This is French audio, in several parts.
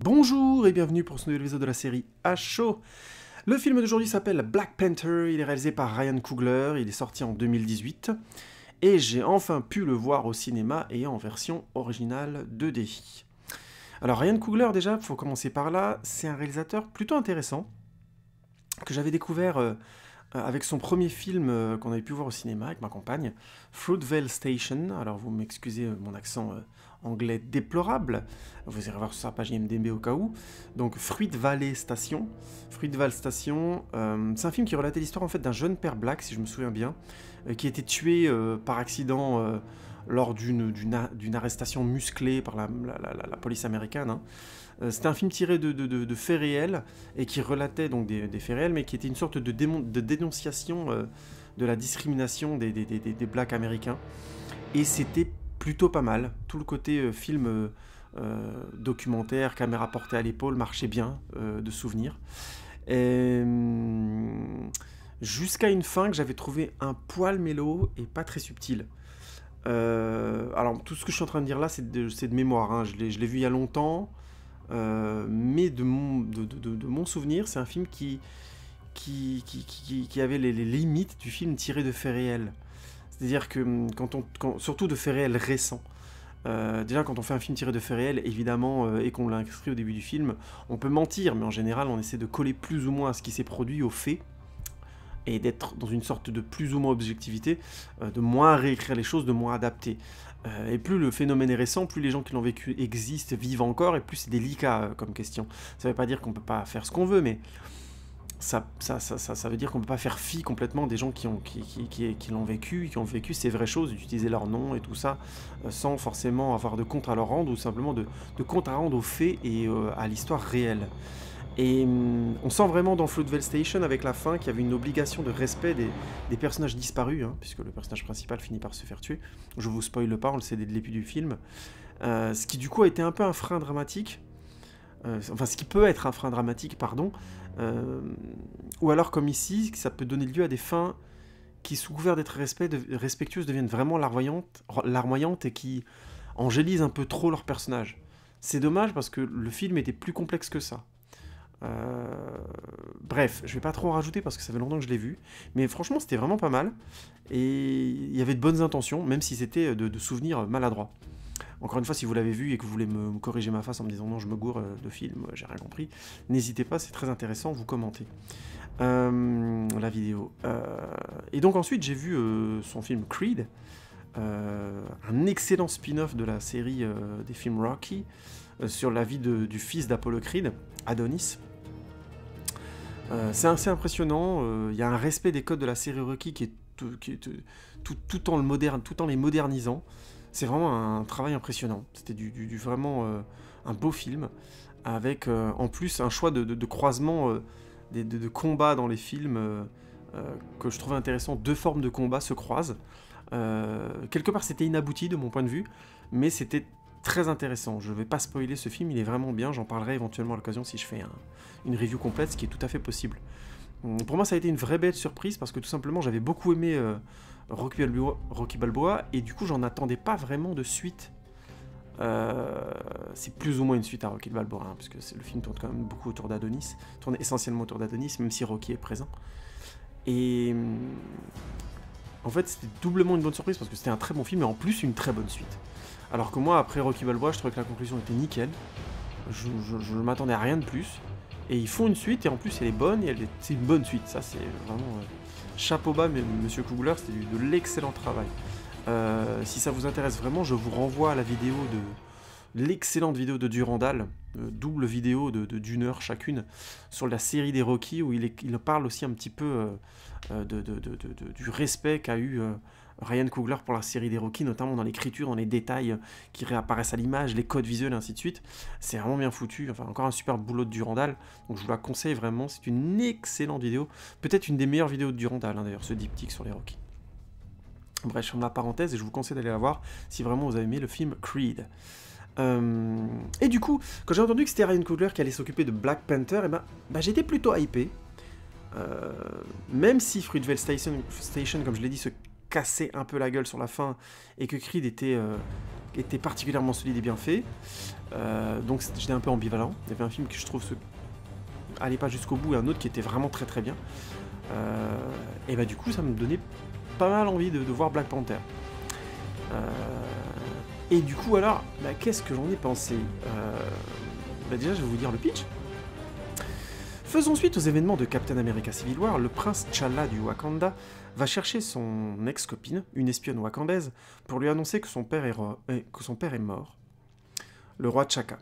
Bonjour et bienvenue pour ce nouvel épisode de la série à chaud. Le film d'aujourd'hui s'appelle Black Panther, il est réalisé par Ryan Coogler, il est sorti en 2018 et j'ai enfin pu le voir au cinéma et en version originale 2D. Alors Ryan Coogler déjà, il faut commencer par là, c'est un réalisateur plutôt intéressant que j'avais découvert avec son premier film qu'on avait pu voir au cinéma avec ma compagne, Fruitvale Station. Alors vous m'excusez mon accent anglais déplorable, vous irez voir sur sa page IMDb au cas où. Donc Fruitvale Station. Fruitvale Station, c'est un film qui relatait l'histoire en fait d'un jeune père black, si je me souviens bien, qui a été tué par accident lors d'une arrestation musclée par la police américaine. Hein. C'était un film tiré de faits réels et qui relatait donc des faits réels, mais qui était une sorte de dénonciation de la discrimination des blacks américains. Et c'était plutôt pas mal. Tout le côté film documentaire, caméra portée à l'épaule, marchait bien de souvenirs. Jusqu'à une fin que j'avais trouvé un poil mélo et pas très subtil. Alors tout ce que je suis en train de dire là, c'est de mémoire. Hein. Je l'ai vu il y a longtemps. Mais de mon souvenir, c'est un film qui avait les limites du film tiré de faits réels. C'est-à-dire que, surtout de faits réels récents, déjà quand on fait un film tiré de faits réels, évidemment, et qu'on l'a inscrit au début du film, on peut mentir, mais en général, on essaie de coller plus ou moins à ce qui s'est produit, aux faits, et d'être dans une sorte de plus ou moins objectivité, de moins réécrire les choses, de moins adapter. Et plus le phénomène est récent, plus les gens qui l'ont vécu existent, vivent encore, et plus c'est délicat comme question. Ça ne veut pas dire qu'on ne peut pas faire ce qu'on veut, mais ça veut dire qu'on ne peut pas faire fi complètement des gens qui l'ont vécu, qui ont vécu ces vraies choses, d'utiliser leur nom et tout ça, sans forcément avoir de compte à leur rendre, ou simplement de compte à rendre aux faits et à l'histoire réelle. Et on sent vraiment dans Fruitvale Station, avec la fin, qu'il y avait une obligation de respect des personnages disparus, hein, puisque le personnage principal finit par se faire tuer. Je vous spoile pas, on le sait dès le début du film. Ce qui du coup a été un peu un frein dramatique, enfin ce qui peut être un frein dramatique, pardon, ou alors comme ici, ça peut donner lieu à des fins qui, sous couvert d'être respectueuses, deviennent vraiment larmoyantes et qui angélisent un peu trop leurs personnages. C'est dommage parce que le film était plus complexe que ça. Bref, je vais pas trop en rajouter parce que ça fait longtemps que je l'ai vu, mais franchement c'était vraiment pas mal, et il y avait de bonnes intentions, même si c'était de souvenirs maladroits. Encore une fois, si vous l'avez vu et que vous voulez me corriger ma face en me disant non, je me gourre de film, j'ai rien compris, n'hésitez pas, c'est très intéressant, vous commentez la vidéo. Et donc ensuite j'ai vu son film Creed, un excellent spin-off de la série des films Rocky, sur la vie du fils d'Apollo Creed, Adonis. C'est assez impressionnant, il y a un respect des codes de la série Rocky qui est tout en les modernisant. C'est vraiment un travail impressionnant. C'était vraiment un beau film, avec en plus un choix de croisement de combats dans les films que je trouvais intéressant. Deux formes de combat se croisent. Quelque part c'était inabouti de mon point de vue, mais c'était très intéressant. Je ne vais pas spoiler ce film, il est vraiment bien, j'en parlerai éventuellement à l'occasion si je fais une review complète, ce qui est tout à fait possible. Pour moi ça a été une vraie belle surprise, parce que tout simplement j'avais beaucoup aimé Rocky Balboa, et du coup j'en attendais pas vraiment de suite. C'est plus ou moins une suite à Rocky Balboa, hein, parce que le film tourne quand même beaucoup autour d'Adonis, tourne essentiellement autour d'Adonis, même si Rocky est présent. Et en fait c'était doublement une bonne surprise, parce que c'était un très bon film, et en plus une très bonne suite. Alors que moi, après Rocky Balboa, je trouvais que la conclusion était nickel. Je ne m'attendais à rien de plus. Et ils font une suite, et en plus elle est bonne, et c'est une bonne suite. Ça, c'est vraiment chapeau bas, mais Monsieur Coogler, c'était de l'excellent travail. Si ça vous intéresse vraiment, je vous renvoie à la vidéo l'excellente vidéo de Durandal, double vidéo d'une heure chacune, sur la série des Rocky, où il parle aussi un petit peu du respect qu'a eu Ryan Coogler pour la série des Rocky, notamment dans l'écriture, dans les détails qui réapparaissent à l'image, les codes visuels, et ainsi de suite. C'est vraiment bien foutu, enfin encore un super boulot de Durandal, donc je vous la conseille vraiment, c'est une excellente vidéo, peut-être une des meilleures vidéos de Durandal, hein, d'ailleurs, ce diptyque sur les Rocky. Bref, je ferme la parenthèse et je vous conseille d'aller la voir si vraiment vous avez aimé le film Creed. Et du coup, quand j'ai entendu que c'était Ryan Coogler qui allait s'occuper de Black Panther, j'étais plutôt hypé. Même si Fruitvale Station, comme je l'ai dit, se cassait un peu la gueule sur la fin, et que Creed était était particulièrement solide et bien fait. Donc j'étais un peu ambivalent. Il y avait un film que je trouve allait pas jusqu'au bout et un autre qui était vraiment très très bien. Et bah du coup ça me donnait pas mal envie de voir Black Panther. Et du coup alors, bah, qu'est-ce que j'en ai pensé? Bah déjà je vais vous dire le pitch. Faisons suite aux événements de Captain America Civil War, le prince T'Challa du Wakanda va chercher son ex-copine, une espionne wakandaise, pour lui annoncer que son père est mort, le roi T'Chaka,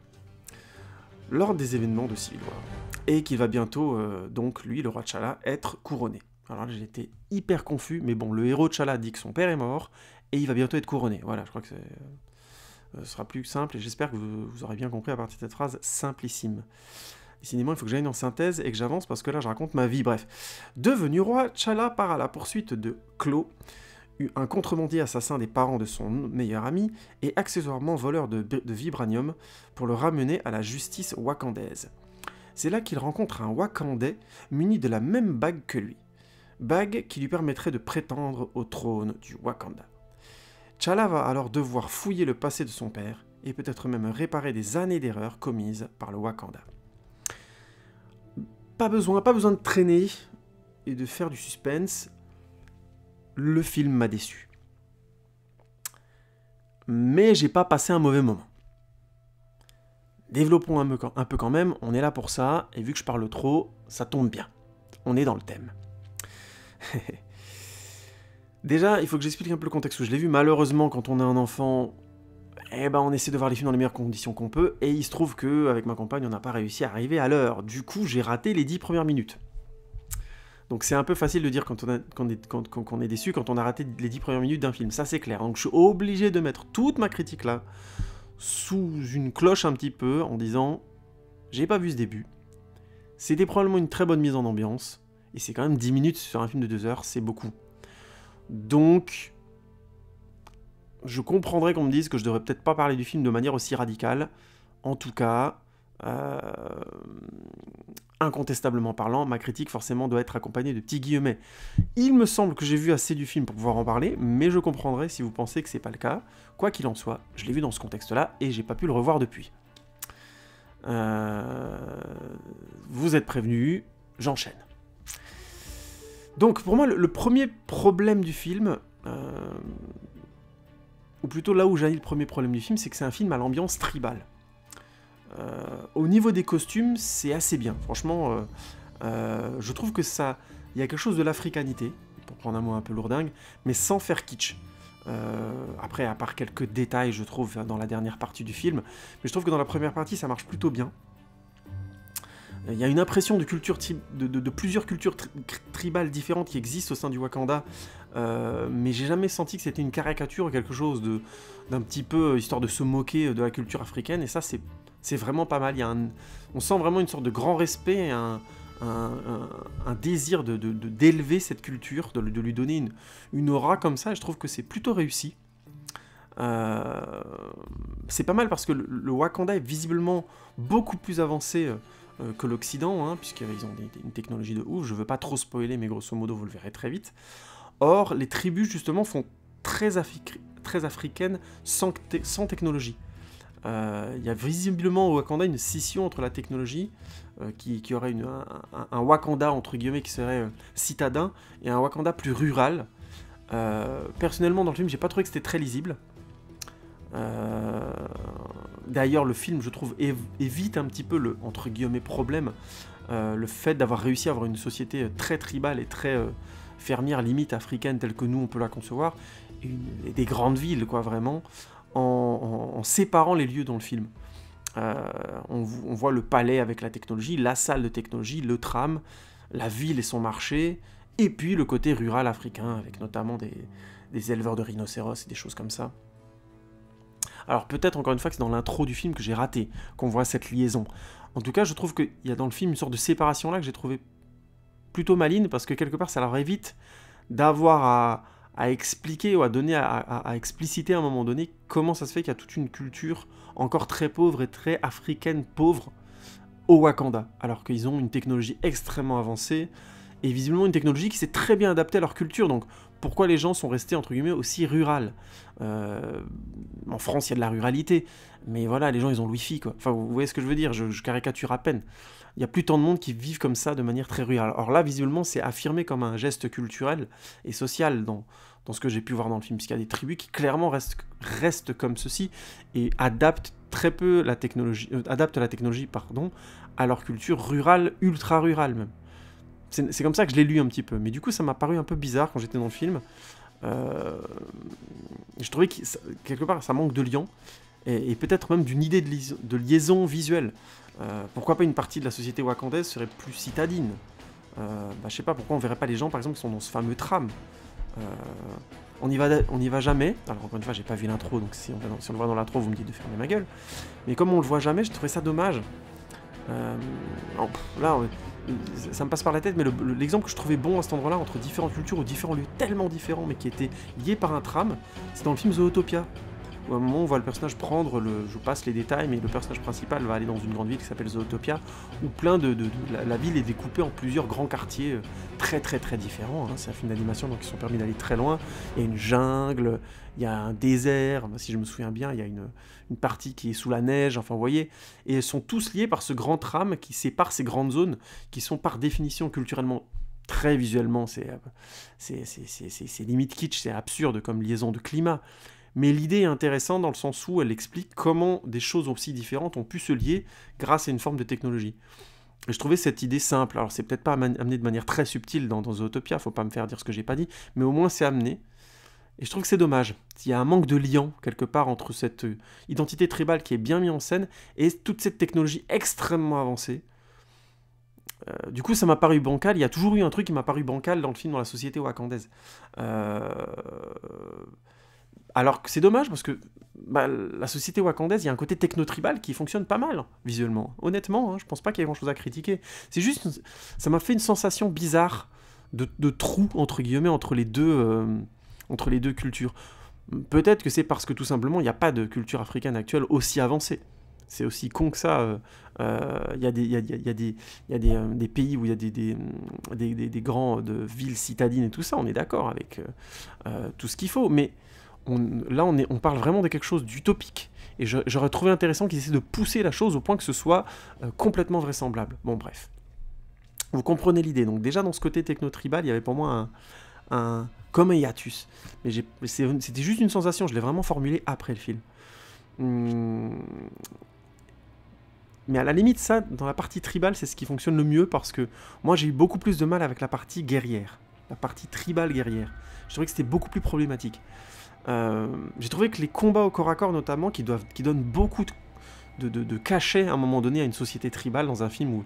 lors des événements de Civil War, et qu'il va bientôt, donc lui, le roi T'Challa, être couronné. Alors là, j'étais hyper confus, mais bon, le héros T'Challa dit que son père est mort, et il va bientôt être couronné. Voilà, je crois que ce sera plus simple, et j'espère que vous aurez bien compris à partir de cette phrase simplissime. Décidément, il faut que j'aille en synthèse et que j'avance parce que là, je raconte ma vie. Bref. Devenu roi, T'Challa part à la poursuite de Klo, un contrebandier assassin des parents de son meilleur ami et accessoirement voleur de vibranium, pour le ramener à la justice wakandaise. C'est là qu'il rencontre un Wakandais muni de la même bague que lui. Bague qui lui permettrait de prétendre au trône du Wakanda. T'Challa va alors devoir fouiller le passé de son père et peut-être même réparer des années d'erreurs commises par le Wakanda. Pas besoin de traîner et de faire du suspense. Le film m'a déçu. Mais j'ai pas passé un mauvais moment. Développons un peu quand même, on est là pour ça, et vu que je parle trop, ça tombe bien. On est dans le thème. Déjà, il faut que j'explique un peu le contexte où je l'ai vu. Malheureusement, quand on est un enfant, on essaie de voir les films dans les meilleures conditions qu'on peut, et il se trouve qu'avec ma compagne, on n'a pas réussi à arriver à l'heure. Du coup, j'ai raté les 10 premières minutes. Donc c'est un peu facile de dire qu'on est déçu quand on a raté les 10 premières minutes d'un film, ça c'est clair. Donc je suis obligé de mettre toute ma critique là, sous une cloche un petit peu, en disant « J'ai pas vu ce début, c'était probablement une très bonne mise en ambiance, et c'est quand même 10 minutes sur un film de 2 heures, c'est beaucoup. » Donc... je comprendrais qu'on me dise que je devrais peut-être pas parler du film de manière aussi radicale. En tout cas, incontestablement parlant, ma critique forcément doit être accompagnée de petits guillemets. Il me semble que j'ai vu assez du film pour pouvoir en parler, mais je comprendrai si vous pensez que c'est pas le cas. Quoi qu'il en soit, je l'ai vu dans ce contexte-là et j'ai pas pu le revoir depuis. Vous êtes prévenus, j'enchaîne. Donc pour moi, le premier problème du film... ou plutôt là où jaillit le premier problème du film, c'est que c'est un film à l'ambiance tribale. Au niveau des costumes, c'est assez bien. Franchement, je trouve que ça... il y a quelque chose de l'africanité, pour prendre un mot un peu lourdingue, mais sans faire kitsch. Après, à part quelques détails, je trouve, dans la dernière partie du film, mais je trouve que dans la première partie, ça marche plutôt bien. Il y a une impression de plusieurs cultures tribales différentes qui existent au sein du Wakanda, mais j'ai jamais senti que c'était une caricature ou quelque chose d'un petit peu histoire de se moquer de la culture africaine, et ça c'est vraiment pas mal. On sent vraiment une sorte de grand respect, un désir d'élever cette culture, de lui donner une aura comme ça, et je trouve que c'est plutôt réussi. C'est pas mal parce que le Wakanda est visiblement beaucoup plus avancé que l'Occident, hein, puisqu'ils ont une technologie de ouf. Je veux pas trop spoiler, mais grosso modo, vous le verrez très vite. Or, les tribus, justement, font très africaines sans technologie. Il y a visiblement au Wakanda une scission entre la technologie, qui aurait un Wakanda, entre guillemets, qui serait citadin, et un Wakanda plus rural. Personnellement, dans le film, j'ai pas trouvé que c'était très lisible. D'ailleurs, le film, je trouve, évite un petit peu le, entre guillemets, problème, le fait d'avoir réussi à avoir une société très tribale et très fermière, limite africaine, telle que nous, on peut la concevoir, et des grandes villes, quoi, vraiment, en séparant les lieux dans le film. On voit le palais avec la technologie, la salle de technologie, le tram, la ville et son marché, et puis le côté rural africain, avec notamment des éleveurs de rhinocéros et des choses comme ça. Alors peut-être encore une fois que c'est dans l'intro du film que j'ai raté, qu'on voit cette liaison. En tout cas, je trouve qu'il y a dans le film une sorte de séparation là que j'ai trouvé plutôt maligne, parce que quelque part ça leur évite d'avoir à expliquer ou à expliciter à un moment donné comment ça se fait qu'il y a toute une culture encore très pauvre et très africaine pauvre au Wakanda, alors qu'ils ont une technologie extrêmement avancée, et visiblement une technologie qui s'est très bien adaptée à leur culture. Donc pourquoi les gens sont restés, entre guillemets, aussi rurales. En France, il y a de la ruralité, mais voilà, les gens, ils ont le wifi, quoi. Enfin, vous voyez ce que je veux dire, je caricature à peine. Il n'y a plus tant de monde qui vivent comme ça de manière très rurale. Alors là, visuellement, c'est affirmé comme un geste culturel et social dans ce que j'ai pu voir dans le film, puisqu'il y a des tribus qui clairement restent comme ceci et adaptent très peu la technologie, pardon, à leur culture rurale, ultra rurale même. C'est comme ça que je l'ai lu un petit peu, mais du coup ça m'a paru un peu bizarre quand j'étais dans le film. Je trouvais que quelque part ça manque de lien, et peut-être même d'une idée de liaison visuelle. Pourquoi pas une partie de la société wakandaise serait plus citadine. Je sais pas pourquoi on verrait pas les gens par exemple qui sont dans ce fameux tram. On n'y va jamais. Alors encore une fois, j'ai pas vu l'intro, donc si on le voit dans l'intro, vous me dites de fermer ma gueule. Mais comme on le voit jamais, je trouvais ça dommage. Là, ça me passe par la tête, mais l'exemple que je trouvais bon à cet endroit-là, entre différentes cultures ou différents lieux tellement différents, mais qui étaient liés par un tram, c'est dans le film Zootopia. Où à un moment, on voit le personnage prendre je passe les détails, mais le personnage principal va aller dans une grande ville qui s'appelle Zootopia, où la ville est découpée en plusieurs grands quartiers très très très différents. Hein. C'est un film d'animation, donc ils sont permis d'aller très loin. Il y a une jungle, il y a un désert, si je me souviens bien, il y a une partie qui est sous la neige, enfin vous voyez, et elles sont tous liées par ce grand tram qui sépare ces grandes zones, qui sont par définition culturellement, très visuellement, c'est limite kitsch, c'est absurde comme liaison de climat. Mais l'idée est intéressante dans le sens où elle explique comment des choses aussi différentes ont pu se lier grâce à une forme de technologie. Et je trouvais cette idée simple. Alors c'est peut-être pas amené de manière très subtile dans Zootopia, faut pas me faire dire ce que j'ai pas dit, mais au moins c'est amené. Et je trouve que c'est dommage. Il y a un manque de lien quelque part entre cette identité tribale qui est bien mise en scène et toute cette technologie extrêmement avancée. Du coup, ça m'a paru bancal. Il y a toujours eu un truc qui m'a paru bancal dans le film, dans la société wakandaise. Alors que c'est dommage parce que la société wakandaise, il y a un côté techno-tribal qui fonctionne pas mal visuellement. Honnêtement, je pense pas qu'il y ait grand-chose à critiquer. C'est juste, ça m'a fait une sensation bizarre de trou entre guillemets entre les deux cultures. Peut-être que c'est parce que tout simplement il n'y a pas de culture africaine actuelle aussi avancée. C'est aussi con que ça. Il y a des pays où il y a des grandes villes citadines et tout ça, on est d'accord avec tout ce qu'il faut, mais on parle vraiment de quelque chose d'utopique. Et j'aurais trouvé intéressant qu'ils essaient de pousser la chose au point que ce soit complètement vraisemblable. Bon, bref. Vous comprenez l'idée. Donc déjà, dans ce côté techno-tribal, il y avait pour moi comme un hiatus. Mais c'était juste une sensation, je l'ai vraiment formulé après le film. Mais à la limite, ça, dans la partie tribale, c'est ce qui fonctionne le mieux parce que moi, j'ai eu beaucoup plus de mal avec la partie guerrière. La partie tribale guerrière. Je trouvais que c'était beaucoup plus problématique. J'ai trouvé que les combats au corps à corps, notamment, qui donnent beaucoup de cachet à un moment donné à une société tribale dans un film où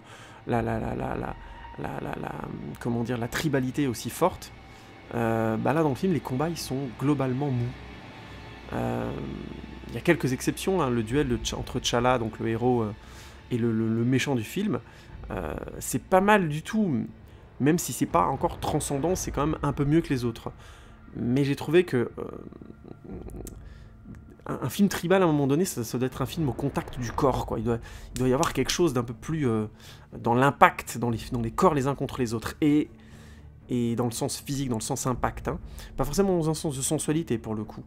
comment dire, la tribalité est aussi forte. Là, dans le film, les combats, ils sont globalement mous. Il y a quelques exceptions, hein, le duel entre T'Challa, donc le héros, et le méchant du film, c'est pas mal du tout, même si c'est pas encore transcendant, c'est quand même un peu mieux que les autres. Mais j'ai trouvé que un film tribal, à un moment donné, ça doit être un film au contact du corps, quoi. Il doit y avoir quelque chose d'un peu plus dans l'impact, dans les corps les uns contre les autres, et dans le sens physique, dans le sens impact, hein. Pas forcément dans un sens de sensualité, pour le coup,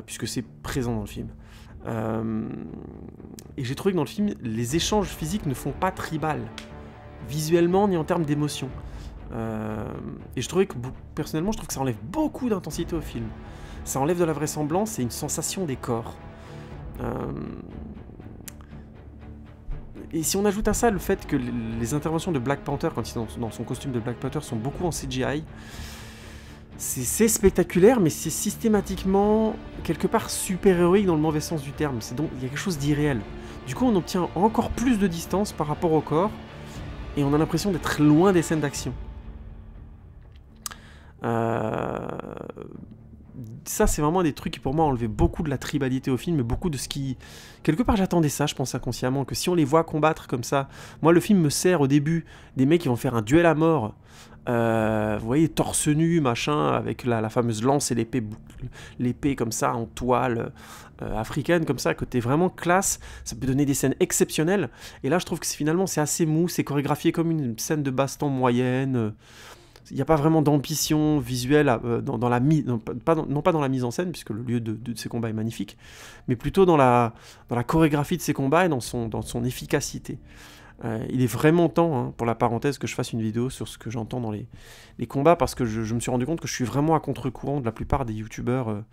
puisque c'est présent dans le film. Et j'ai trouvé que dans le film, les échanges physiques ne font pas tribal, visuellement ni en termes d'émotion. Et je trouvais que, personnellement, je trouve que ça enlève beaucoup d'intensité au film. Ça enlève de la vraisemblance et une sensation des corps. Et si on ajoute à ça le fait que les interventions de Black Panther, quand il est dans son costume de Black Panther, sont beaucoup en CGI, c'est spectaculaire, mais c'est systématiquement, quelque part, super-héroïque dans le mauvais sens du terme. Donc, il y a quelque chose d'irréel. Du coup, on obtient encore plus de distance par rapport au corps, et on a l'impression d'être loin des scènes d'action. Ça, c'est vraiment des trucs qui, pour moi, enlevaient beaucoup de la tribalité au film, et beaucoup de ce qui... Quelque part, j'attendais ça, je pense inconsciemment, que si on les voit combattre comme ça... Moi, le film me sert, au début, des mecs qui vont faire un duel à mort, vous voyez, torse nu, machin, avec la fameuse lance et l'épée comme ça, en toile africaine, comme ça, côté vraiment classe, ça peut donner des scènes exceptionnelles, et là, je trouve que finalement, c'est assez mou, c'est chorégraphié comme une scène de baston moyenne... il n'y a pas vraiment d'ambition visuelle dans la mise, non pas dans la mise en scène, puisque le lieu de ces combats est magnifique, mais plutôt dans la chorégraphie de ces combats et dans son efficacité. Il est vraiment temps, hein, pour la parenthèse, que je fasse une vidéo sur ce que j'entends dans les combats, parce que je me suis rendu compte que je suis vraiment à contre-courant de la plupart des youtubeurs.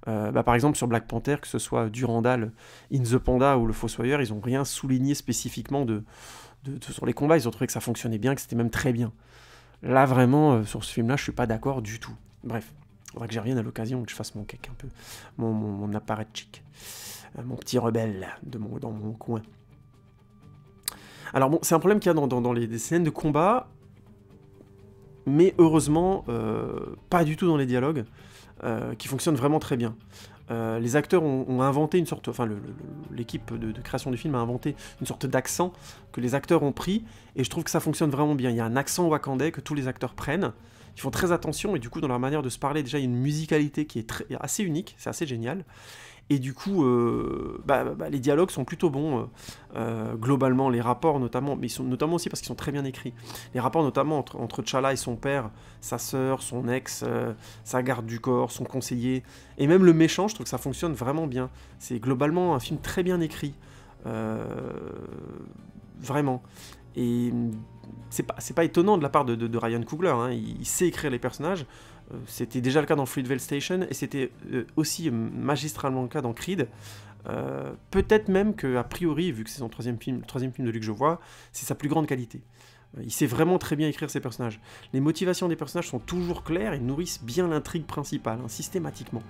Par exemple, sur Black Panther, que ce soit Durandal, In The Panda ou Le Fossoyeur, ils n'ont rien souligné spécifiquement sur les combats. Ils ont trouvé que ça fonctionnait bien, que c'était même très bien. Là, vraiment, sur ce film-là, je suis pas d'accord du tout. Bref, il faudra que j'y revienne à l'occasion, que je fasse mon cake un peu, mon apparatchik, mon petit rebelle dans mon coin. Alors bon, c'est un problème qu'il y a dans les scènes de combat, mais heureusement, pas du tout dans les dialogues, qui fonctionnent vraiment très bien. Les acteurs ont inventé une sorte... Enfin, l'équipe de création du film a inventé une sorte d'accent que les acteurs ont pris, et je trouve que ça fonctionne vraiment bien. Il y a un accent wakandais que tous les acteurs prennent, ils font très attention, et du coup, dans leur manière de se parler, déjà, il y a une musicalité qui est assez unique, c'est assez génial. Et du coup, les dialogues sont plutôt bons, globalement, les rapports notamment, mais ils sont notamment aussi parce qu'ils sont très bien écrits. Les rapports notamment entre T'Challa et son père, sa sœur, son ex, sa garde du corps, son conseiller, et même le méchant, je trouve que ça fonctionne vraiment bien. C'est globalement un film très bien écrit, vraiment. Et c'est pas étonnant de la part de Ryan Coogler, hein. Il sait écrire les personnages. C'était déjà le cas dans Fruitvale Station, et c'était aussi magistralement le cas dans Creed. Peut-être même qu'a priori, vu que c'est le troisième film de lui que je vois, c'est sa plus grande qualité. Il sait vraiment très bien écrire ses personnages. Les motivations des personnages sont toujours claires et nourrissent bien l'intrigue principale, hein, systématiquement.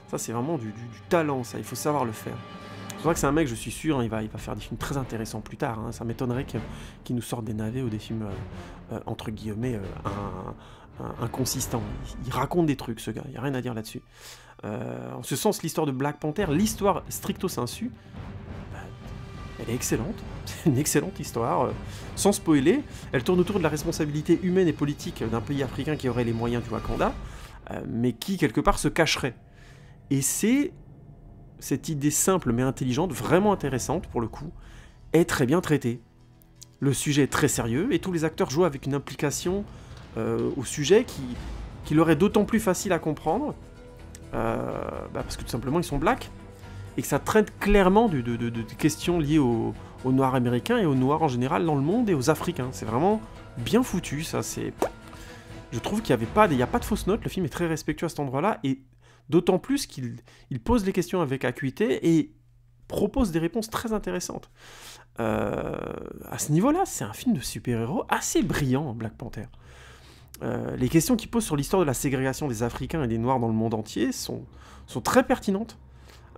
Ça, c'est vraiment du talent, ça, il faut savoir le faire. C'est vrai que c'est un mec, je suis sûr, hein, il va faire des films très intéressants plus tard, hein. Ça m'étonnerait qu'il nous sorte des navets ou des films, entre guillemets, inconsistants. Il raconte des trucs, ce gars, il n'y a rien à dire là-dessus. En ce sens, l'histoire de Black Panther, l'histoire stricto sensu, elle est excellente. C'est une excellente histoire. Sans spoiler, elle tourne autour de la responsabilité humaine et politique d'un pays africain qui aurait les moyens du Wakanda, mais qui, quelque part, se cacherait. Et c'est cette idée simple mais intelligente, vraiment intéressante pour le coup, est très bien traitée. Le sujet est très sérieux et tous les acteurs jouent avec une implication au sujet qui leur est d'autant plus facile à comprendre, parce que tout simplement ils sont blacks, et que ça traite clairement de questions liées aux Noirs américains et aux Noirs en général dans le monde et aux Africains. C'est vraiment bien foutu, ça. Je trouve qu'il n'y a pas de fausses notes, le film est très respectueux à cet endroit-là, et d'autant plus qu'il pose les questions avec acuité et propose des réponses très intéressantes. À ce niveau-là, c'est un film de super-héros assez brillant, Black Panther. Les questions qu'il pose sur l'histoire de la ségrégation des Africains et des Noirs dans le monde entier sont très pertinentes.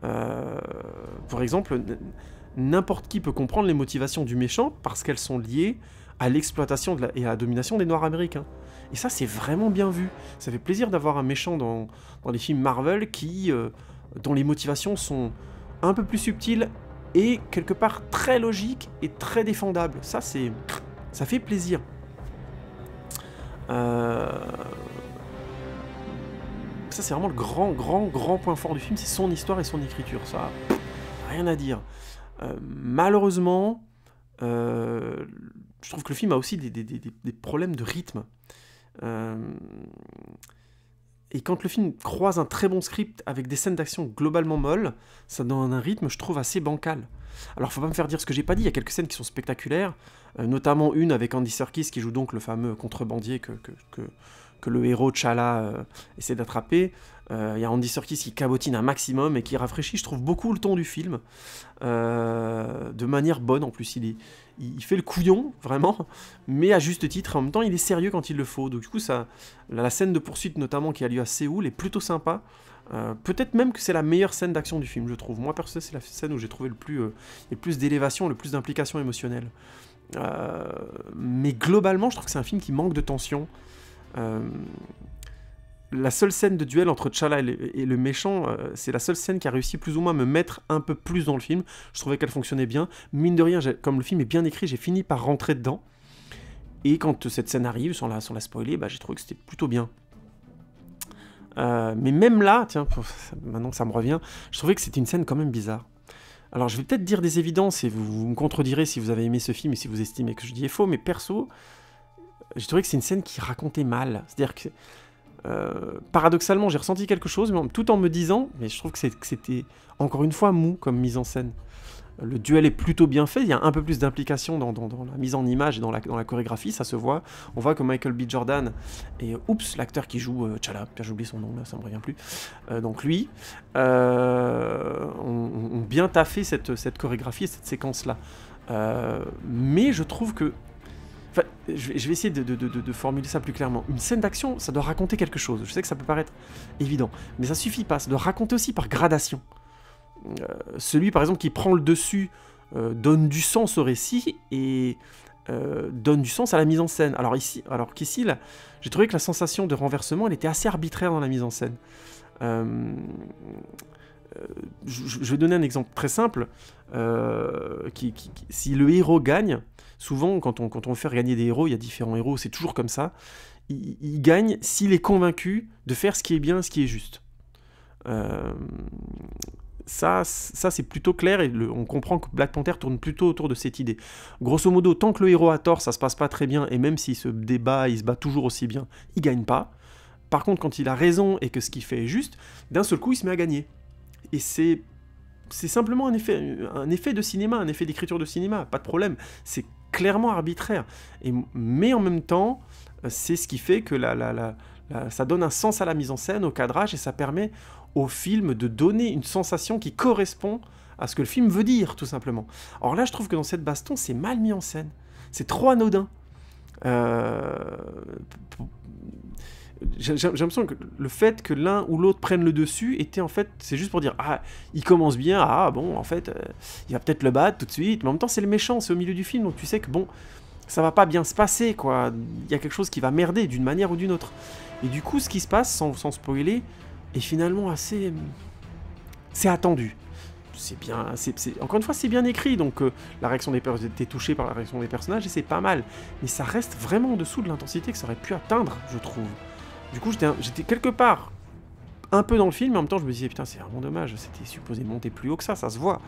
Par exemple, n'importe qui peut comprendre les motivations du méchant parce qu'elles sont liées à l'exploitation et à la domination des Noirs américains. Et ça, c'est vraiment bien vu. Ça fait plaisir d'avoir un méchant dans les films Marvel dont les motivations sont un peu plus subtiles et quelque part très logiques et très défendables. Ça fait plaisir. Ça, c'est vraiment le grand point fort du film, c'est son histoire et son écriture. Ça, rien à dire. Malheureusement, je trouve que le film a aussi des problèmes de rythme. Et quand le film croise un très bon script avec des scènes d'action globalement molles, ça donne un rythme, je trouve, assez bancal. Alors, faut pas me faire dire ce que j'ai pas dit, il y a quelques scènes qui sont spectaculaires, notamment une avec Andy Serkis qui joue donc le fameux contrebandier que le héros T'Challa essaie d'attraper. Il y a Andy Serkis qui cabotine un maximum et qui rafraîchit, je trouve, beaucoup le ton du film, de manière bonne en plus. Il fait le couillon, vraiment, mais à juste titre. En même temps, il est sérieux quand il le faut. Donc, du coup, la scène de poursuite, notamment, qui a lieu à Séoul, est plutôt sympa. Peut-être même que c'est la meilleure scène d'action du film, je trouve. Moi, personnellement, c'est la scène où j'ai trouvé le plus d'élévation, le plus d'implication émotionnelle. Mais globalement, je trouve que c'est un film qui manque de tension. La seule scène de duel entre T'Challa et le méchant, c'est la seule scène qui a réussi plus ou moins à me mettre un peu plus dans le film. Je trouvais qu'elle fonctionnait bien. Mine de rien, comme le film est bien écrit, j'ai fini par rentrer dedans. Et quand cette scène arrive, sans la spoiler, j'ai trouvé que c'était plutôt bien. Mais même là, tiens, maintenant que ça me revient, je trouvais que c'était une scène quand même bizarre. Alors je vais peut-être dire des évidences et vous me contredirez si vous avez aimé ce film et si vous estimez que je dis est faux, mais perso, j'ai trouvé que c'est une scène qui racontait mal. C'est-à-dire que, paradoxalement, j'ai ressenti quelque chose, mais tout en me disant, mais je trouve que c'était encore une fois mou comme mise en scène. Le duel est plutôt bien fait, il y a un peu plus d'implication dans la mise en image et dans la chorégraphie, ça se voit. On voit que Michael B. Jordan et l'acteur qui joue T'Challa, j'ai oublié son nom, là, ça me revient plus, donc lui, ont bien taffé cette chorégraphie et cette séquence-là. Mais je trouve que... Enfin, je vais essayer de formuler ça plus clairement. Une scène d'action, ça doit raconter quelque chose. Je sais que ça peut paraître évident, mais ça suffit pas, ça doit raconter aussi par gradation. Celui par exemple qui prend le dessus donne du sens au récit et donne du sens à la mise en scène. Alors qu'ici, là, j'ai trouvé que la sensation de renversement, elle était assez arbitraire dans la mise en scène. Je vais donner un exemple très simple. Si le héros gagne, souvent quand on veut faire gagner des héros, il y a différents héros, c'est toujours comme ça. Il gagne s'il est convaincu de faire ce qui est bien, ce qui est juste. Ça c'est plutôt clair et on comprend que Black Panther tourne plutôt autour de cette idée. Grosso modo, tant que le héros a tort, ça se passe pas très bien, et même s'il se débat, il se bat toujours aussi bien, il gagne pas. Par contre, quand il a raison et que ce qu'il fait est juste, d'un seul coup, il se met à gagner. Et c'est simplement un effet de cinéma, un effet d'écriture de cinéma, pas de problème. C'est clairement arbitraire. Mais en même temps, c'est ce qui fait que ça donne un sens à la mise en scène, au cadrage, et ça permet au film de donner une sensation qui correspond à ce que le film veut dire, tout simplement. Or là, je trouve que dans cette baston, c'est mal mis en scène. C'est trop anodin. J'ai l'impression que le fait que l'un ou l'autre prenne le dessus était en fait, c'est juste pour dire, ah, il commence bien, ah bon, en fait, il va peut-être le battre tout de suite, mais en même temps, c'est le méchant, c'est au milieu du film, donc tu sais que bon, ça va pas bien se passer, quoi. Il y a quelque chose qui va merder d'une manière ou d'une autre. Et du coup, ce qui se passe, sans spoiler, est finalement assez... c'est attendu. C'est bien... Encore une fois, c'est bien écrit, donc la réaction des personnages... T'es touché par la réaction des personnages, et c'est pas mal. Mais ça reste vraiment en dessous de l'intensité que ça aurait pu atteindre, je trouve. Du coup, j'étais quelque part un peu dans le film, mais en même temps, je me disais, putain, c'est vraiment dommage, c'était supposé monter plus haut que ça se voit.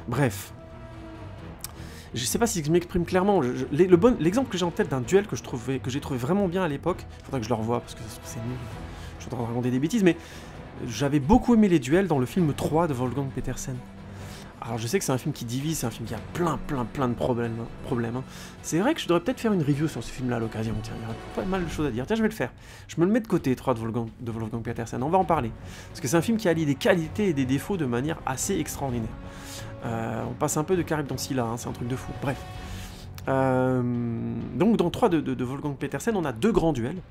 Bref. Je sais pas si je m'exprime clairement. L'exemple que j'ai en tête d'un duel que j'ai trouvé vraiment bien à l'époque, faudrait que je le revoie, parce que c'est nul. Je suis en train de raconter des bêtises, mais j'avais beaucoup aimé les duels dans le film 3 de Wolfgang Petersen. Alors je sais que c'est un film qui divise, c'est un film qui a plein de problèmes. Hein. C'est vrai que je devrais peut-être faire une review sur ce film-là à l'occasion, tiens, il y aura pas mal de choses à dire. Tiens, je vais le faire. Je me le mets de côté, 3 de Wolfgang Petersen, on va en parler. Parce que c'est un film qui allie des qualités et des défauts de manière assez extraordinaire. On passe un peu de Caribe dans Scylla, hein, c'est un truc de fou. Bref. Donc dans 3 de Wolfgang Petersen, on a 2 grands duels.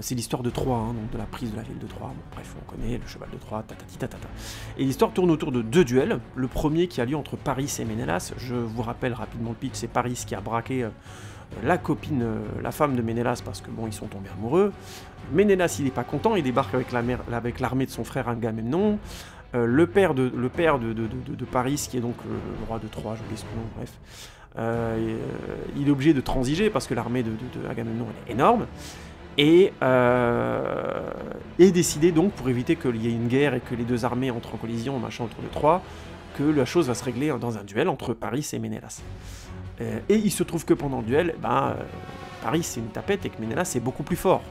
C'est l'histoire de Troie, hein, donc de la prise de la ville de Troie. Bon, bref, on connaît le cheval de Troie, tatati tatata. Et l'histoire tourne autour de 2 duels. Le premier qui a lieu entre Paris et Ménélas. Je vous rappelle rapidement le pitch, c'est Paris qui a braqué la copine, la femme de Ménélas, parce que bon, ils sont tombés amoureux. Ménélas, il est pas content, il débarque avec l'armée de son frère Agamemnon. Le père de Paris, qui est donc le roi de Troie, j'oublie son nom, bref. Il est obligé de transiger parce que l'armée de Agamemnon elle est énorme. Et décider donc, pour éviter qu'il y ait une guerre et que les 2 armées entrent en collision, machin, autour de Troie, que la chose va se régler dans un duel entre Paris et Ménélas. Et il se trouve que pendant le duel, Paris c'est une tapette et que Ménélas c'est beaucoup plus fort.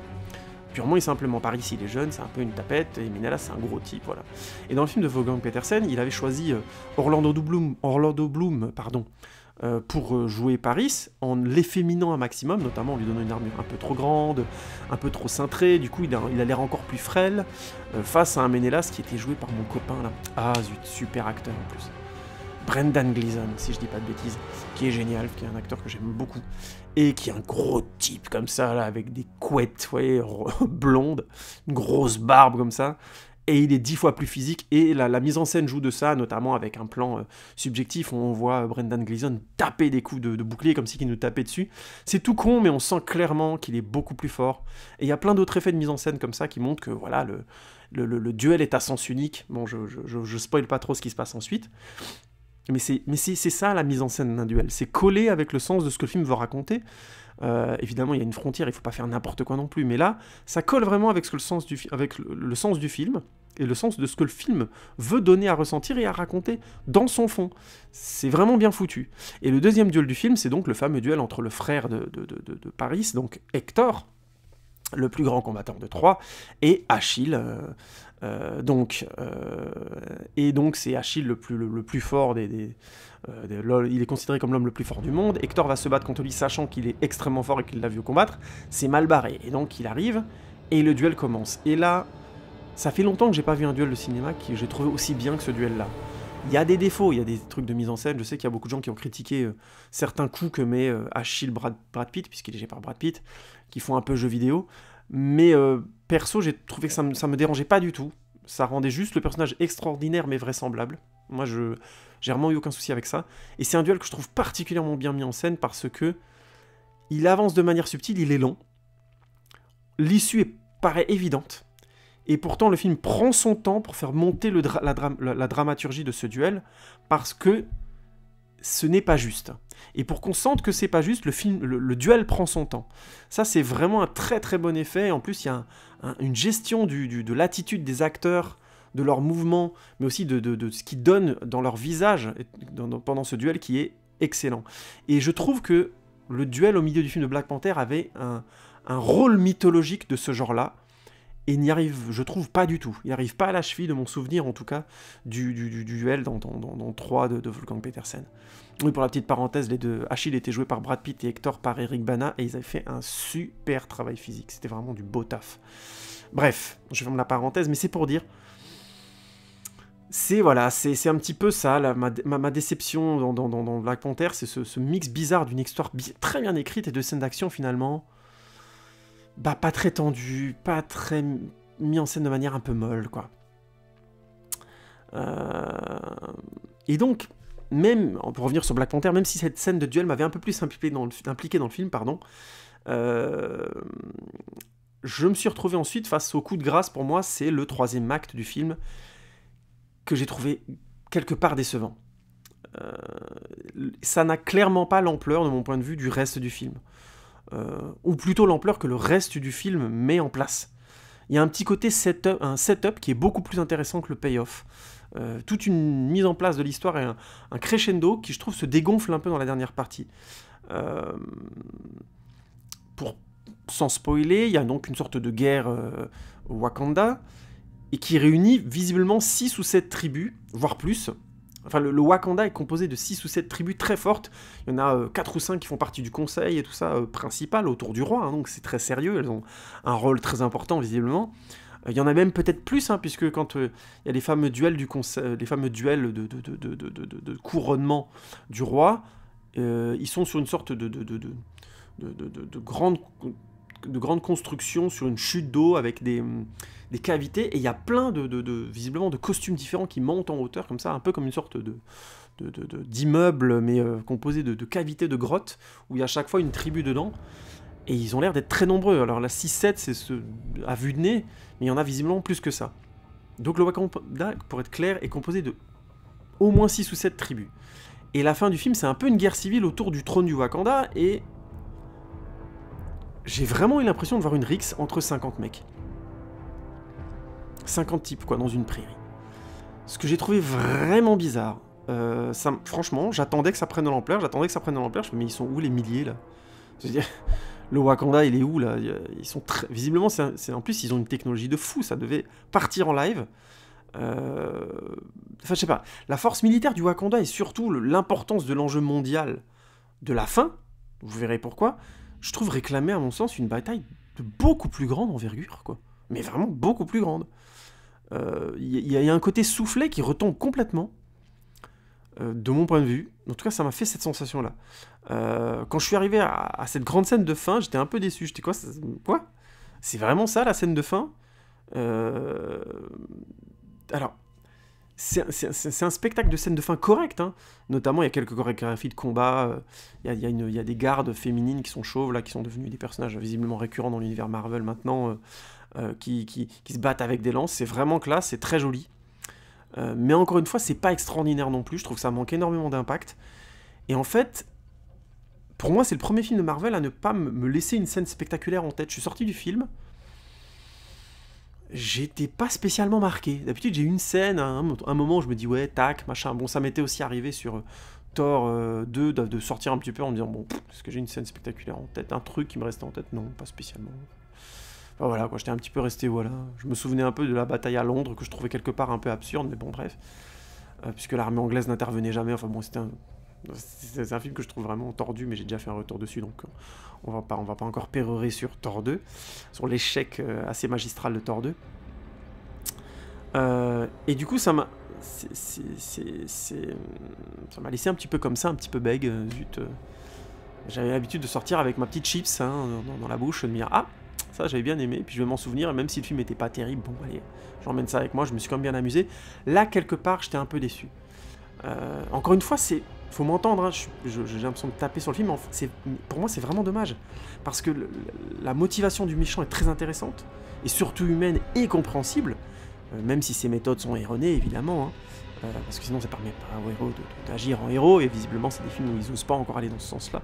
Purement et simplement, Paris il est jeune, c'est un peu une tapette, et Ménélas c'est un gros type, voilà. Et dans le film de Wolfgang Petersen, il avait choisi Orlando Bloom, pour jouer Paris, en l'efféminant un maximum, notamment en lui donnant une armure un peu trop grande, un peu trop cintrée, du coup il a l'air encore plus frêle, face à un Ménélas qui était joué par mon copain là. Ah zut, super acteur en plus. Brendan Gleeson, si je dis pas de bêtises, qui est génial, qui est un acteur que j'aime beaucoup, et qui est un gros type comme ça, là, avec des couettes, vous voyez, blondes, une grosse barbe comme ça, et il est 10 fois plus physique, et la mise en scène joue de ça, notamment avec un plan subjectif où on voit Brendan Gleeson taper des coups de bouclier comme si il nous tapait dessus. C'est tout con, mais on sent clairement qu'il est beaucoup plus fort. Et il y a plein d'autres effets de mise en scène comme ça qui montrent que voilà, le duel est à sens unique. Bon, je spoil pas trop ce qui se passe ensuite. Mais c'est ça la mise en scène d'un duel. C'est coller avec le sens de ce que le film veut raconter. Évidemment, il y a une frontière, il ne faut pas faire n'importe quoi non plus. Mais là, ça colle vraiment avec le sens du film. et le sens de ce que le film veut donner à ressentir et à raconter dans son fond. C'est vraiment bien foutu. Et le deuxième duel du film, c'est donc le fameux duel entre le frère de Paris, donc Hector, le plus grand combattant de Troie, et Achille. Et donc c'est Achille le plus fort il est considéré comme l'homme le plus fort du monde. Hector va se battre contre lui sachant qu'il est extrêmement fort et qu'il l'a vu combattre. C'est mal barré. Et donc il arrive et le duel commence. Et là, ça fait longtemps que j'ai pas vu un duel de cinéma que j'ai trouvé aussi bien que ce duel-là. Il y a des défauts, il y a des trucs de mise en scène. Je sais qu'il y a beaucoup de gens qui ont critiqué certains coups que met Achille Brad Pitt, puisqu'il est joué par Brad Pitt, qui font un peu jeu vidéo. Mais perso, j'ai trouvé que ça me dérangeait pas du tout. Ça rendait juste le personnage extraordinaire mais vraisemblable. Moi, j'ai vraiment eu aucun souci avec ça. Et c'est un duel que je trouve particulièrement bien mis en scène parce que il avance de manière subtile, il est long. L'issue paraît évidente. Et pourtant, le film prend son temps pour faire monter la dramaturgie de ce duel parce que ce n'est pas juste. Et pour qu'on sente que c'est pas juste, le duel prend son temps. Ça, c'est vraiment un très très bon effet. En plus, il y a une gestion de l'attitude des acteurs, de leurs mouvements, mais aussi de ce qu'ils donnent dans leur visage pendant ce duel qui est excellent. Et je trouve que le duel au milieu du film de Black Panther avait un rôle mythologique de ce genre-là, et n'y arrive, je trouve, pas du tout. Il n'arrive pas à la cheville de mon souvenir, en tout cas, du duel dans Troie de Wolfgang Petersen. Oui, pour la petite parenthèse, les deux, Achille était joué par Brad Pitt et Hector par Eric Bana, et ils avaient fait un super travail physique. C'était vraiment du beau taf. Bref, je ferme la parenthèse, mais c'est pour dire... C'est un petit peu ça, là, ma déception dans Black Panther, c'est ce mix bizarre d'une histoire très bien écrite et de scènes d'action, finalement... Bah, pas très tendu, pas très mis en scène de manière un peu molle, quoi. Et donc, même, pour revenir sur Black Panther, même si cette scène de duel m'avait un peu plus impliqué dans le film, pardon, je me suis retrouvé ensuite face au coup de grâce, pour moi, c'est le troisième acte du film, que j'ai trouvé quelque part décevant. Ça n'a clairement pas l'ampleur, de mon point de vue, du reste du film. Ou plutôt l'ampleur que le reste du film met en place. Il y a un petit côté un setup qui est beaucoup plus intéressant que le payoff. Toute une mise en place de l'histoire et un crescendo qui, je trouve, se dégonfle un peu dans la dernière partie. Sans spoiler, il y a donc une sorte de guerre au Wakanda, et qui réunit visiblement 6 ou 7 tribus, voire plus. Enfin, le Wakanda est composé de 6 ou 7 tribus très fortes. Il y en a 4 ou 5 qui font partie du conseil et tout ça, principal, autour du roi, hein, donc c'est très sérieux, elles ont un rôle très important, visiblement. Il y en a même peut-être plus, hein, puisque quand il y a les fameux duels du conseil, les fameux duels de couronnement du roi, ils sont sur une sorte de grande construction, sur une chute d'eau avec des cavités, et il y a plein visiblement de costumes différents qui montent en hauteur, comme ça, un peu comme une sorte d'immeuble, mais composé de cavités, de grottes, où il y a à chaque fois une tribu dedans, et ils ont l'air d'être très nombreux. Alors la 6-7, c'est à vue de nez, mais il y en a visiblement plus que ça. Donc le Wakanda, pour être clair, est composé de au moins 6 ou 7 tribus. Et la fin du film, c'est un peu une guerre civile autour du trône du Wakanda, et j'ai vraiment eu l'impression de voir une rixe entre 50 mecs. 50 types, quoi, dans une prairie. Ce que j'ai trouvé vraiment bizarre. Franchement, j'attendais que ça prenne de l'ampleur, mais ils sont où les milliers, là? Je veux dire, le Wakanda, il est où, là? Ils sont très... Visiblement, en plus, ils ont une technologie de fou, ça devait partir en live. Enfin, je sais pas. La force militaire du Wakanda et surtout l'importance de l'enjeu mondial de la fin, vous verrez pourquoi, je trouve réclamer, à mon sens, une bataille de beaucoup plus grande envergure, quoi. Mais vraiment beaucoup plus grande. Il y a un côté soufflé qui retombe complètement, de mon point de vue. En tout cas, ça m'a fait cette sensation-là. Quand je suis arrivé à cette grande scène de fin, j'étais un peu déçu. J'étais quoi? C'est vraiment ça, la scène de fin? Alors, c'est un spectacle de scène de fin correct, hein. Notamment, il y a quelques chorégraphies de combat, il y a des gardes féminines qui sont chauves, là, qui sont devenues des personnages visiblement récurrents dans l'univers Marvel maintenant, qui se battent avec des lances. C'est vraiment classe, c'est très joli. Mais encore une fois, c'est pas extraordinaire non plus, je trouve que ça manque énormément d'impact. Et en fait, pour moi, c'est le premier film de Marvel à ne pas me laisser une scène spectaculaire en tête. Je suis sorti du film, j'étais pas spécialement marqué. D'habitude, j'ai une scène, un moment où je me dis, ouais, tac, machin. Bon, ça m'était aussi arrivé sur Thor 2, de sortir un petit peu en me disant, bon, est-ce que j'ai une scène spectaculaire en tête? Un truc qui me restait en tête? Non, pas spécialement. Enfin, voilà, quoi, j'étais un petit peu resté, voilà. Je me souvenais un peu de la bataille à Londres, que je trouvais quelque part un peu absurde, mais bon, bref. Puisque l'armée anglaise n'intervenait jamais, enfin bon, c'est un film que je trouve vraiment tordu, mais j'ai déjà fait un retour dessus, donc on va pas encore pérorer sur Thor 2, sur l'échec assez magistral de Thor 2. Et du coup, ça m'a laissé un petit peu comme ça, un petit peu bègue, zut. J'avais l'habitude de sortir avec ma petite chips hein, dans la bouche, de me dire, ah, ça j'avais bien aimé, puis je vais m'en souvenir, et même si le film était pas terrible, bon allez, j'emmène ça avec moi, je me suis quand même bien amusé. Là, quelque part, j'étais un peu déçu. Encore une fois, faut m'entendre, hein, j'ai l'impression de taper sur le film, mais pour moi c'est vraiment dommage, parce que la motivation du méchant est très intéressante, et surtout humaine et compréhensible, même si ses méthodes sont erronées, évidemment, hein, parce que sinon ça permet pas aux héros d'agir en héros, et visiblement c'est des films où ils osent pas encore aller dans ce sens-là.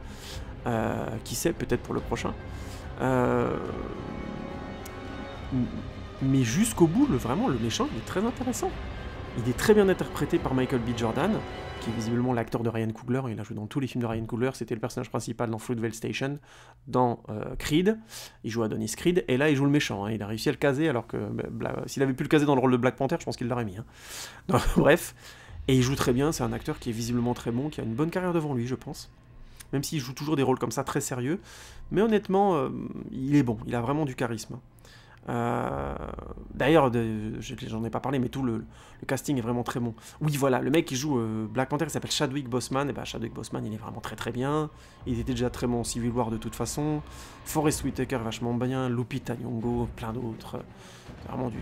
Qui sait, peut-être pour le prochain. Mais jusqu'au bout, vraiment, le méchant, il est très intéressant. Il est très bien interprété par Michael B. Jordan, qui est visiblement l'acteur de Ryan Coogler. Il a joué dans tous les films de Ryan Coogler. C'était le personnage principal dans Fruitvale Station, dans Creed. Il joue Adonis Creed, et là, il joue le méchant. Hein. Il a réussi à le caser, alors que s'il avait pu le caser dans le rôle de Black Panther, je pense qu'il l'aurait mis. Hein. Donc, bref. Et il joue très bien. C'est un acteur qui est visiblement très bon, qui a une bonne carrière devant lui, je pense. Même s'il joue toujours des rôles comme ça, très sérieux. Mais honnêtement, il est bon. Il a vraiment du charisme. D'ailleurs, j'en ai pas parlé, mais tout le casting est vraiment très bon. Oui, voilà, le mec qui joue Black Panther, il s'appelle Chadwick Boseman, et ben Chadwick Boseman, il est vraiment très très bien. Il était déjà très bon en Civil War de toute façon. Forest Whitaker, vachement bien. Lupita Nyong'o, plein d'autres. Vraiment du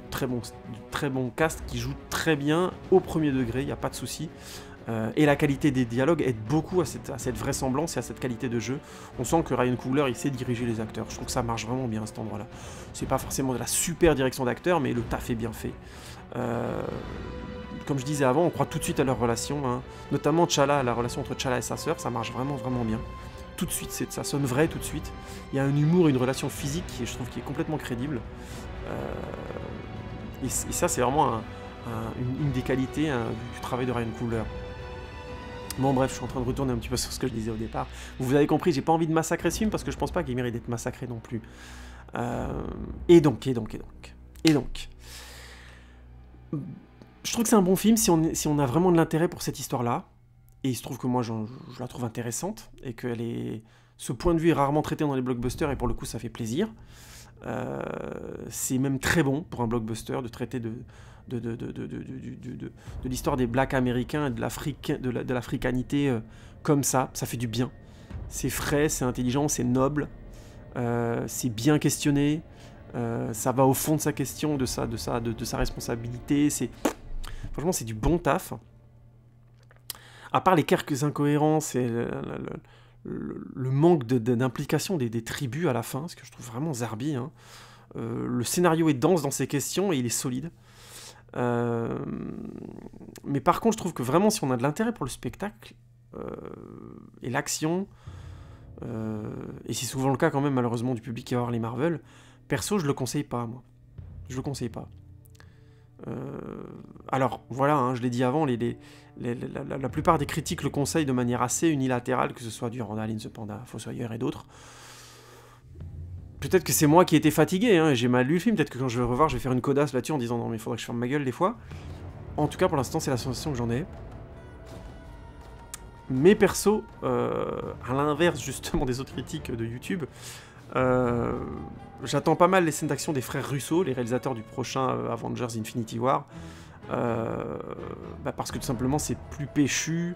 très bon cast qui joue très bien au premier degré, il n'y a pas de souci. Et la qualité des dialogues aide beaucoup à cette vraisemblance et à cette qualité de jeu. On sent que Ryan Coogler, il sait diriger les acteurs. Je trouve que ça marche vraiment bien à cet endroit-là. C'est pas forcément de la super direction d'acteurs, mais le taf est bien fait. Comme je disais avant, on croit tout de suite à leur relation, hein. Notamment T'Challa, la relation entre T'Challa et sa sœur, ça marche vraiment vraiment bien. Tout de suite, ça sonne vrai tout de suite. Il y a un humour et une relation physique qui, je trouve, qui est complètement crédible. Et ça, c'est vraiment une des qualités du travail de Ryan Coogler. Bon bref, je suis en train de retourner un petit peu sur ce que je disais au départ. Vous avez compris, j'ai pas envie de massacrer ce film parce que je pense pas qu'il mérite d'être massacré non plus. Et donc. Je trouve que c'est un bon film si on a vraiment de l'intérêt pour cette histoire-là. Et il se trouve que moi, je la trouve intéressante. Et que ce point de vue est rarement traité dans les blockbusters. Et pour le coup, ça fait plaisir. C'est même très bon pour un blockbuster de traiter de l'histoire des blacks américains et de l'africanité comme ça fait du bien. C'est frais, c'est intelligent, c'est noble, c'est bien questionné, ça va au fond de sa question, de sa responsabilité, franchement c'est du bon taf. À part les quelques incohérences et le manque d'implication des tribus à la fin, ce que je trouve vraiment zarbi, hein. Le scénario est dense dans ses questions et il est solide. Mais par contre, je trouve que vraiment, si on a de l'intérêt pour le spectacle et l'action, et c'est souvent le cas quand même, malheureusement, du public qui va voir les Marvel, perso, je le conseille pas, moi. Je le conseille pas. Alors, voilà, hein, je l'ai dit avant, la plupart des critiques le conseillent de manière assez unilatérale, que ce soit du Randall in the Panda, Fossoyeur et d'autres. Peut-être que c'est moi qui ai été fatigué, hein, et j'ai mal lu le film, peut-être que quand je vais le revoir, je vais faire une codasse là-dessus en disant non mais il faudrait que je ferme ma gueule des fois. En tout cas, pour l'instant, c'est la sensation que j'en ai. Mais perso, à l'inverse justement des autres critiques de YouTube, j'attends pas mal les scènes d'action des frères Russo, les réalisateurs du prochain Avengers Infinity War, parce que tout simplement c'est plus péchu,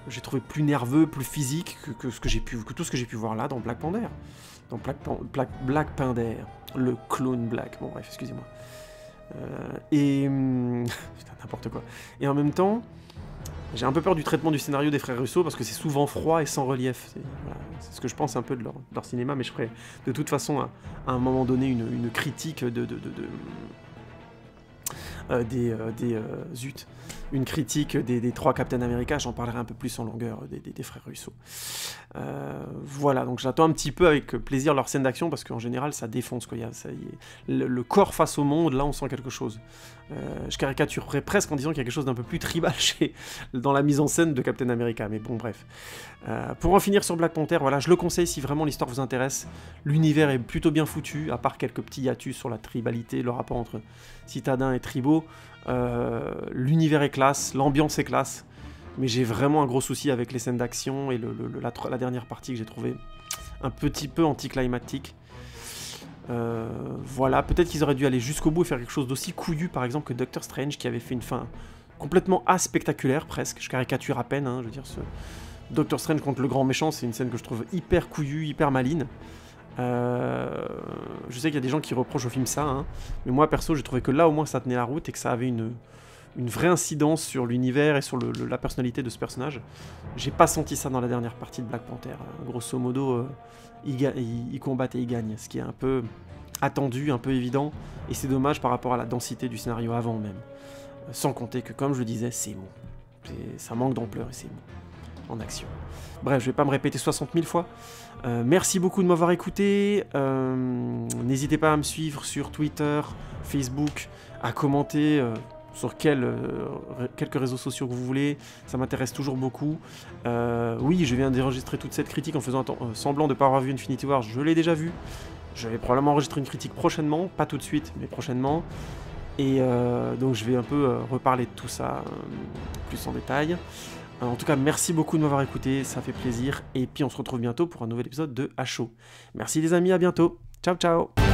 j'ai trouvé plus nerveux, plus physique que tout ce que j'ai pu voir là dans Black Panther. Dans Black Panther, le clone Black, bon bref, excusez-moi. Putain, n'importe quoi. Et en même temps, j'ai un peu peur du traitement du scénario des frères Russo, parce que c'est souvent froid et sans relief. C'est ce que je pense un peu de leur cinéma, mais je ferai de toute façon à un moment donné une critique zut, une critique des 3 Captain America, j'en parlerai un peu plus en longueur des frères Russo. Voilà, donc j'attends un petit peu avec plaisir leur scène d'action, parce qu'en général ça défonce, quoi. Le corps face au monde, là on sent quelque chose. Je caricaturerais presque en disant qu'il y a quelque chose d'un peu plus tribal dans la mise en scène de Captain America, mais bon bref. Pour en finir sur Black Panther, voilà, je le conseille si vraiment l'histoire vous intéresse. L'univers est plutôt bien foutu, à part quelques petits hiatus sur la tribalité, le rapport entre citadins et tribaux. L'univers est classe, l'ambiance est classe, mais j'ai vraiment un gros souci avec les scènes d'action et la dernière partie que j'ai trouvé un petit peu anticlimatique. Voilà, peut-être qu'ils auraient dû aller jusqu'au bout et faire quelque chose d'aussi couillu, par exemple, que Doctor Strange, qui avait fait une fin complètement spectaculaire, presque. Je caricature à peine, hein, je veux dire, ce Doctor Strange contre le grand méchant, c'est une scène que je trouve hyper couillue, hyper maline. Je sais qu'il y a des gens qui reprochent au film ça, hein, mais moi, perso, j'ai trouvé que là, au moins, ça tenait la route et que ça avait une vraie incidence sur l'univers et sur la personnalité de ce personnage. J'ai pas senti ça dans la dernière partie de Black Panther. Grosso modo, il combat et il gagne, ce qui est un peu attendu, un peu évident, et c'est dommage par rapport à la densité du scénario avant même. Sans compter que, comme je le disais, c'est mou. Ça manque d'ampleur et c'est mou en action. Bref, je vais pas me répéter 60 000 fois. Merci beaucoup de m'avoir écouté. N'hésitez pas à me suivre sur Twitter, Facebook, à commenter sur quelques réseaux sociaux que vous voulez. Ça m'intéresse toujours beaucoup. Oui, je viens d'enregistrer toute cette critique en faisant semblant de ne pas avoir vu Infinity War. Je l'ai déjà vu. Je vais probablement enregistrer une critique prochainement. Pas tout de suite, mais prochainement. Et donc je vais un peu reparler de tout ça plus en détail. En tout cas, merci beaucoup de m'avoir écouté, ça fait plaisir. Et puis on se retrouve bientôt pour un nouvel épisode de HO. Merci les amis, à bientôt. Ciao, ciao.